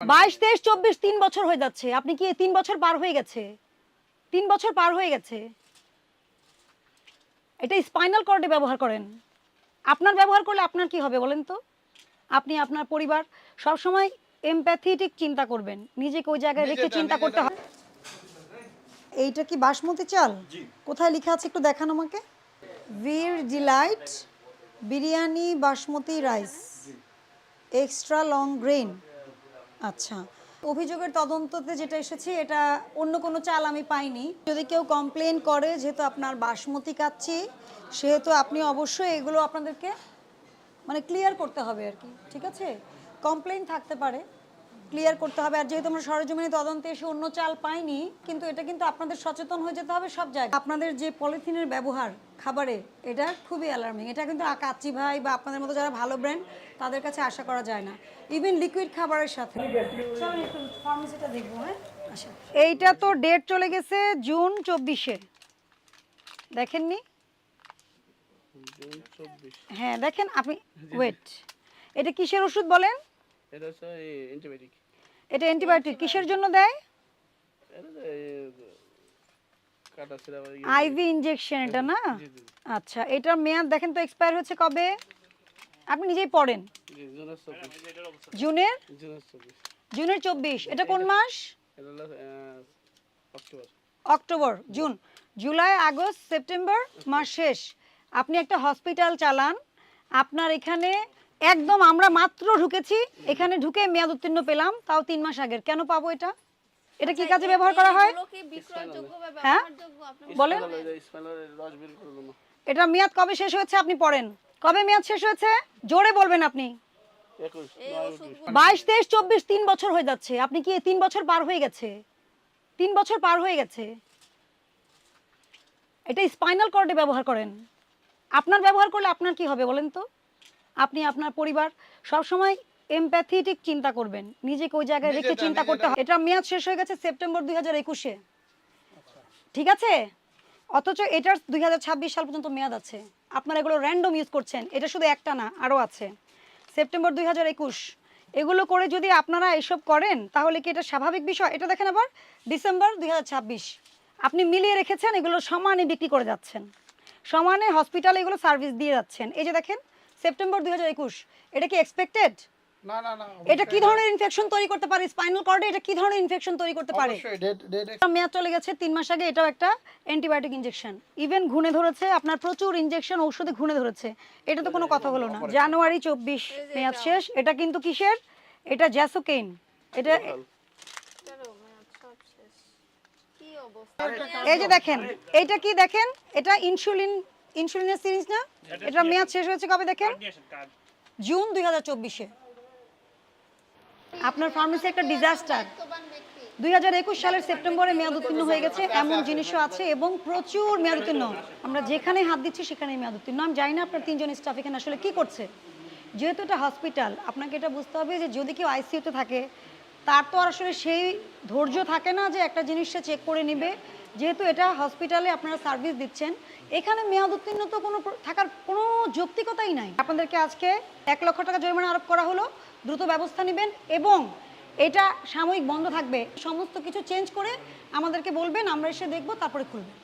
22, 23, 24 3 বছর হয়ে যাচ্ছে। আপনি কি 3 বছর পার হয়ে গেছে? 3 বছর পার হয়ে গেছে। এটা স্পাইনাল কর্ডে ব্যবহার করেন। আপনার ব্যবহার করলে আপনার কি হবে বলেন তো? আপনি আপনার পরিবার সবসময় এমপ্যাথেটিক চিন্তা করবেন। নিজেকে ওই জায়গায় রেখে চিন্তা করতে হয়। এইটা কি বাসমতি চাল? জি। কোথায় লেখা আছে একটু দেখান আমাকে। Veer delight biryani basmati rice extra long grain. আচ্ছা, অভিযোগের তদন্ততে যেটা এসেছে এটা অন্য কোনো চাল আমি পাইনি। যদি কেউ কমপ্লেন করে যেহেতু আপনার বাসমতি কাচ্ছি সেহেতু আপনি অবশ্যই এগুলো আপনাদেরকে মানে ক্লিয়ার করতে হবে আর কি, ঠিক আছে? কমপ্লেন থাকতে পারে, ক্লিয়ার করতে হবে। আর যেহেতু আমরা সরেজমিনে তদন্তে এসে অন্য চাল পাইনি, কিন্তু এটা কিন্তু আপনাদের সচেতন হয়ে যেতে হবে সব জায়গায়। আপনাদের যে পলিথিনের ব্যবহার খাবারে এটা খুবই অ্যালার্মিং। এটা কিন্তু কাচ্চি ভাই বা আপনাদের মতো যারা ভালো ব্র্যান্ড তাদের কাছে আশা করা যায় না, ইভেন লিকুইড খাবারের সাথে। চলুন একটু ফার্মেসিটা দেখবো। হ্যাঁ, আচ্ছা, এইটা তো ডেট চলে গেছে জুন 24-এ, দেখেননি? হ্যাঁ দেখেন আপনি। ওয়েট, এটা কিসের ওষুধ বলেন? এটা হচ্ছে অ্যান্টিবায়োটিক। এটা অ্যান্টিবায়োটিক কিসের জন্য দেয়? এটা কাটা ছিড়া আইভি ইনজেকশন এটা না? আচ্ছা, এটার মেয়াদ দেখেন তো এক্সপায়ার হচ্ছে কবে? আপনি নিজেই পড়েন। জুনের জুনের 24। এটা কোন মাস? এটা হলো October. October, June, July, August, September, মাস শেষ। আপনি একটা হসপিটাল চালান, আপনার এখানে একদম আমরা মাত্র ঢুকেছি, এখানে ঢুকে মেয়াদ উত্তীর্ণ পেলাম, তাও 3 মাস আগের। কেন পাবো এটা? এটা কি কাজে ব্যবহার করা হয়? হ্যাঁ বলেন, এটা মেয়াদ কবে শেষ হয়েছে আপনি পড়েন। কবে মেয়াদ শেষ হয়েছে জোরে বলবেন আপনি। 22, 23, 24 3 বছর হয়ে যাচ্ছে। আপনি কি 3 বছর পার হয়ে গেছে? 3 বছর পার হয়ে গেছে। এটা স্পাইনাল কর্ডে ব্যবহার করেন। আপনার ব্যবহার করলে আপনার কি হবে বলেন তো? আপনি আপনার পরিবার সবসময় এমপ্যাথেটিক চিন্তা করবেন। নিজেকে ওই জায়গায় রেখে চিন্তা করতে হয়। এটা মেয়াদ শেষ হয়ে গেছে সেপ্টেম্বর 2021-এ, ঠিক আছে? অথচ এটার 2026 সাল পর্যন্ত মেয়াদ আছে। আপনারা এগুলো র্যান্ডম ইউজ করছেন। এটা শুধু একটা না, আরও আছে। সেপ্টেম্বর 2021 এগুলো করে যদি আপনারা এসব করেন তাহলে কি এটা স্বাভাবিক বিষয়? এটা দেখেন আবার ডিসেম্বর 2026 আপনি মিলিয়ে রেখেছেন, এগুলো সমানে বিক্রি করে যাচ্ছেন, সমানে হসপিটালে এগুলো সার্ভিস দিয়ে যাচ্ছেন। এই যে দেখেন সেপ্টেম্বর 2021, এটা কি এক্সপেক্টেড? না না না, এটা কি ধরনের ইনফেকশন তৈরি করতে পারে স্পাইনাল কর্ডে? এটা কি ধরনের ইনফেকশন তৈরি করতে পারে? অবশ্যই ডেট মেয়াদ চলে গেছে 3 মাস আগে। এটাও একটা অ্যান্টিবায়োটিক ইনজেকশন, ইভেন ঘুনে ধরেছে আপনার, প্রচুর ইনজেকশন ঔষধে ঘুনে ধরেছে। এটা তো কোনো কথা হলো না। জানুয়ারি 24 মেয়াদ শেষ। এটা কিন্তু কিসের? এটা জ্যাসোকেইন। এটা এই যে দেখেন, এটা কি দেখেন, এটা ইনসুলিনের সিরিজ না? এটা মেয়াদ শেষ হয়েছে কবে দেখেন? জুন 2024-এ। আপনার ফার্মেসি একটা ডিজাস্টার। 2021 সালের সেপ্টেম্বরে মেয়াদ উত্তীর্ণ হয়ে গেছে, এমন জিনিসও আছে, এবং প্রচুর মেয়াদ উত্তীর্ণ। আমরা যেখানে হাত দিচ্ছি সেখানেই মেয়াদ উত্তীর্ণ। আমি জানি না আপনার 3 জন স্টাফ এখানে আসলে কি করছে। যেহেতু এটা হসপিটাল, আপনাকে এটা বুঝতে হবে যে যদি কেউ আইসিইউতে থাকে তার তো আর আসলে সেই ধৈর্য থাকে না যে একটা জিনিস সে চেক করে নেবে। যেহেতু এটা হসপিটালে আপনারা সার্ভিস দিচ্ছেন, এখানে মেয়াদ উত্তীর্ণ তো কোনো থাকার কোনো যৌক্তিকতাই নাই। আপনাদেরকে আজকে 1 লক্ষ টাকা জরিমানা আরোপ করা হলো। দ্রুত ব্যবস্থা নেবেন এবং এটা সাময়িক বন্ধ থাকবে। সমস্ত কিছু চেঞ্জ করে আমাদেরকে বলবেন, আমরা এসে দেখব, তারপরে খুলবেন।